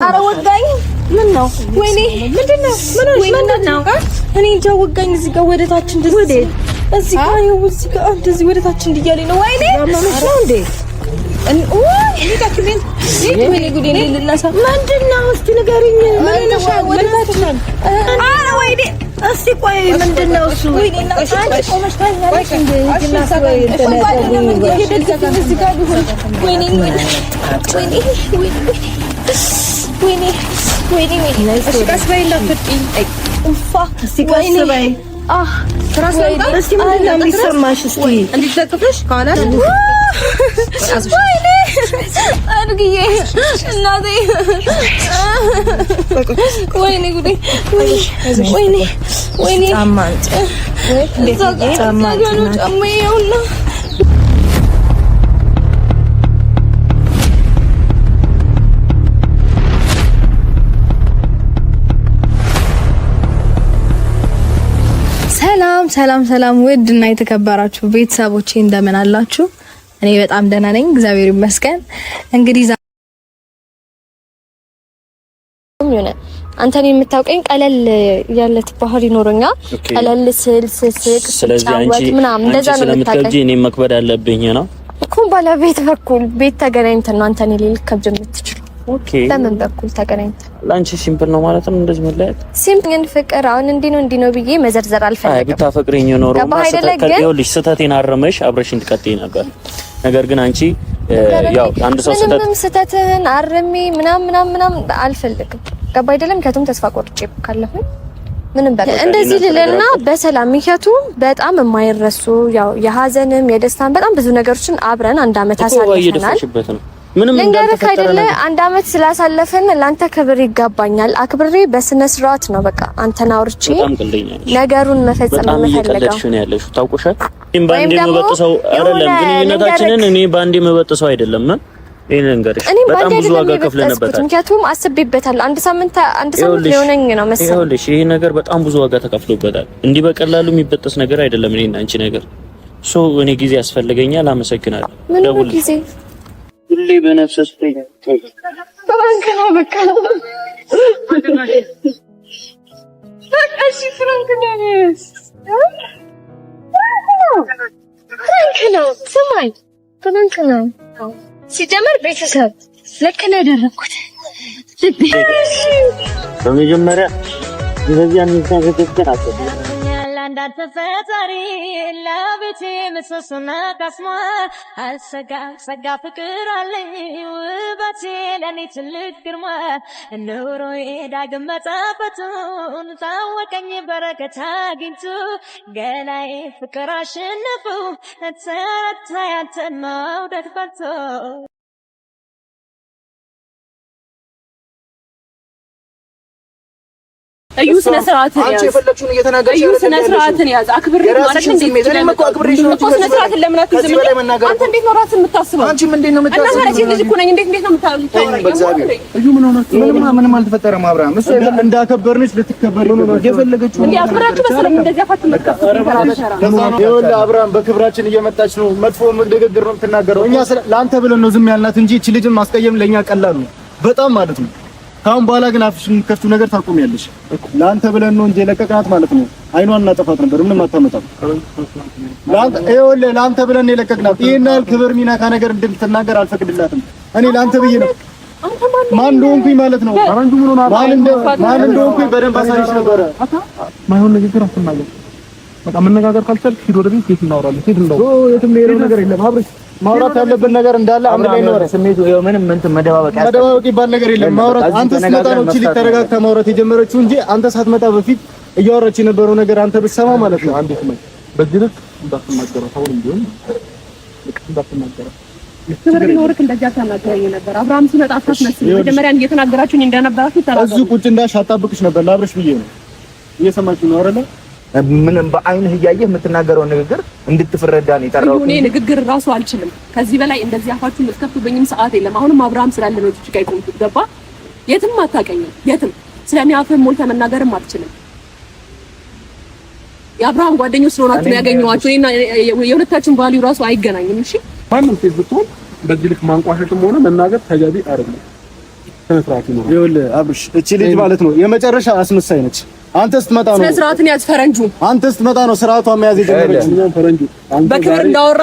ኧረ ወጋኝ። ምን ነው? ወይኔ ምንድነው? ምንድነው? እኔ እንጃ ወጋኝ። እዚህ ጋር ወደ ታች እንደዚህ ወዴት? እዚህ ጋር ይኸው እዚህ ጋር እንደዚህ ወደ ታች እንዲያለኝ ነው። ወይኔ ያመመሽ ነው እንዴ? ወይኔ ጉዴ ልነሳ። ምንድነው? እስቲ ንገሪኝ። ምን ነው? ወደ ታች ነው። ኧረ ወይኔ እስቲ ቆይ ምንድነው እሱ? ወይኔ እናንተ ቆመሽ ታኛለሽ እንዴ? ይግናስ ወይ ተነጠቁኝ። ወይኔ እሺ ቀስ በይ እንዳትወጪኝ። ኡፋ እስቲ ቀስ በይ። ትራስ ላይ እስቲ ምንድን ነው የሚሰማሽ? እስቲ እንዴት ተጥፈሽ ካላ ወይኔ አድርጊዬ እናቴ ወይኔ ጉዴ ወይኔ ጫማንጭ ጫማዬውና ሰላም ውድና የተከበራችሁ ቤተሰቦቼ እንደምን አላችሁ? እኔ በጣም ደህና ነኝ፣ እግዚአብሔር ይመስገን። እንግዲህ አንተን የምታውቀኝ ቀለል ያለት ባህሪ ይኖረኛል። ቀለል ስስቅ ጫወት ምናምን እንደዛ ነው የምታውቀኝ። እኔ መክበድ አለብኝ ነው እኮ ባለቤት በኩል ቤት ተገናኝተን ነው አንተን ሊልክ ከብድ የምትችል። ኦኬ በምን በኩል ተገናኝተን? ላንቺ ሲምፕል ነው ማለት ነው እንደዚህ መለያየት። ሲምፕል ፍቅር አሁን እንዲህ ነው ብዬ መዘርዘር አልፈልግም። አይ ብታፈቅሪኝ ኖሮ ይኸውልሽ ስህተቴን አረመሽ አብረሽኝ ትቀጥይ ነበር። ነገር ግን አንቺ ያው አንድ ሰው ስህተትህን አርሚ ምናምን አልፈልግም። ገባ አይደለም? ከቱም ተስፋ ቆርጬ ካለፈኝ ምንም በቃ እንደዚህ ልልና በሰላም ምክንያቱም በጣም የማይረሱ ያው የሀዘንም የደስታን በጣም ብዙ ነገሮችን አብረን አንድ አመት አሳልፈናል። ምንም ልንገርህ አይደለ? አንድ አመት ስላሳለፈን ላንተ ክብር ይገባኛል። አክብሬ በስነ ስርዓት ነው በቃ አንተን አውርቼ ነገሩን መፈጸም የምፈልገው ነው ያለሽው። ታውቁሻል። ባንዴ መበጥሰው አይደለም ግንኙነታችንን እኔ ባንዴ መበጥሰው አይደለም ይሄን ልንገርሽ በጣም ብዙ ዋጋ ከፍለን ነበር። ምክንያቱም አስቤበታል። አንድ ሳምንት ሊሆነኝ ነው መሰለኝ። ይኸውልሽ ይሄ ነገር በጣም ብዙ ዋጋ ተከፍሎበታል። እንዲህ በቀላሉ የሚበጠስ ነገር አይደለም። እኔና አንቺ ነገር እኔ ጊዜ ያስፈልገኛል። አመሰግናለሁ። ደውል ጊዜ ሁሌ በነፍሰስ ፍራንክ ነው በቃ እሺ ፍራንክ ነው ስማኝ ፍራንክ ነው ሲጀመር ቤተሰብ ልክ ነው ያደረኩት በመጀመሪያ እንደዚህ አንተን አንዳንተ ፈጣሪ ለቤቴ ምሰሶና ካስማ አልሰጋ ፍቅር አለኝ ውበቴ ለኔ ትልቅ ግርማ ኑሮዬ ዳግም መጣፈቱን ታወቀኝ በረከት አግኝቶ ገላዬ ፍቅር አሸነፉ ተረታ ያንተን መውደድ ፈርቶ እዩ ስነ ስርዓትን ያዝ። አንቺ የፈለግሽውን እየተናገርሽ እዩ ስነ ስርዓትን ያዝ። አክብሬ ማለት እንዴ? እኔም እኮ አክብሬሽ ነው። ስነ ስርዓትን ለምን አትይዝም? አንተ እንዴት ነው ራስን የምታስበው? አንቺ ምንድን ነው የምታስበው? እና ማለት ልጅ እኮ ነኝ። እንዴት ነው የምታወራው? እዩ ምን ሆነ? ምንም አልተፈጠረም። አብርሃም እሱ እንዳከበርንሽ ልትከበሪ ነው የፈለገችው። እንዴ አክብራችሁ በሰላም እንደዚህ አፋት መከፈል ይኸውልህ፣ አብርሃም በክብራችን እየመጣች ነው። መጥፎ ንግግር ነው የምትናገረው። እኛ ለአንተ ብለን ነው ዝም ያልናት እንጂ እቺ ልጅን ማስቀየም ለኛ ቀላል ነው በጣም ማለት ነው። ካሁን በኋላ ግን አፍሽን ከፍቱ ነገር ታቆሚያለሽ። ለአንተ ብለን ነው እንጂ ለቀቅናት ማለት ነው። አይኗን እናጠፋት ነበር። ምንም አታመጣም። ለአንተ ብለን ነው የለቀቅናት። ይሄን ያህል ክብር ሚናካ ነገር እንድትናገር አልፈቅድላትም። እኔ ለአንተ ብዬ ነው ማን እንደሆንኩኝ ማለት ነው። አራንጁ ምን ሆነ? ማን እንደሆንኩኝ በደንብ አሳይሽ ነበረ። ማይሆን ንግግር አትናገር። በቃ መነጋገር ካልቻልክ ሂድ ወደ ቤት እናወራለን። ሂድ እንደው የትም ሄደው ነገር የለም። አብረሽ ማውራት ያለብን ነገር እንዳለ አንድ ላይ ነው። ስሜቱ ምንም መደባበቅ ይባል ነገር የለም። ማውራት አንተ ስትመጣ ነው እቺ ተረጋግታ ማውራት የጀመረችው እንጂ አንተ ሳትመጣ በፊት እያወራች የነበረው ነገር አንተ ብትሰማ ማለት ነው። አንዴ ስማኝ፣ በዚህ ልክ እንዳትናገረው ታውን እንዲሆን እንዳትናገረው ስለዚህ ኖርክ እንደዚህ አታናገረኝ ነበር። አብርሃም ሲመጣ አታስመስል። መጀመሪያ እየተናገራችሁኝ እንደነበራችሁ ተናገሩ። እዚህ ቁጭ እንዳሽ አጣብቅሽ ነበር። ላብረሽ ብዬ ነው እየሰማችሁ ነው አይደል? ምንም በአይንህ እያየህ የምትናገረው ንግግር እንድትፈረዳ ነው የጠራው። እኔ ንግግር ራሱ አልችልም። ከዚህ በላይ እንደዚህ አፋችሁ ልትከፍቱብኝም ሰዓት የለም። አሁንም አብርሃም ስላለ ነው እዚህ ጋር ቆምኩት። ገባ? የትም አታውቀኝም። የትም ስለኔ አፍህን ሞልተህ መናገርም አትችልም። የአብርሃም ጓደኞች ስለሆናችሁ ያገኘኋችሁ እኔና የሁለታችን ቫልዩ ራሱ አይገናኝም። እሺ ማንም ፌስቡክ በዚህ ልክ ማንቋሸሽም ሆነ መናገር ተገቢ አይደለም። ይኸውልህ አብርሽ እቺ ልጅ ማለት ነው የመጨረሻ አስመሳይ ነች። አንተ ስትመጣ ነው ስነ ስርዓትን ያዝ ፈረንጁ። አንተ ስትመጣ ነው ስርዓቷን መያዝ የጀመረችው። ፈረንጁ በክብር እንዳወራ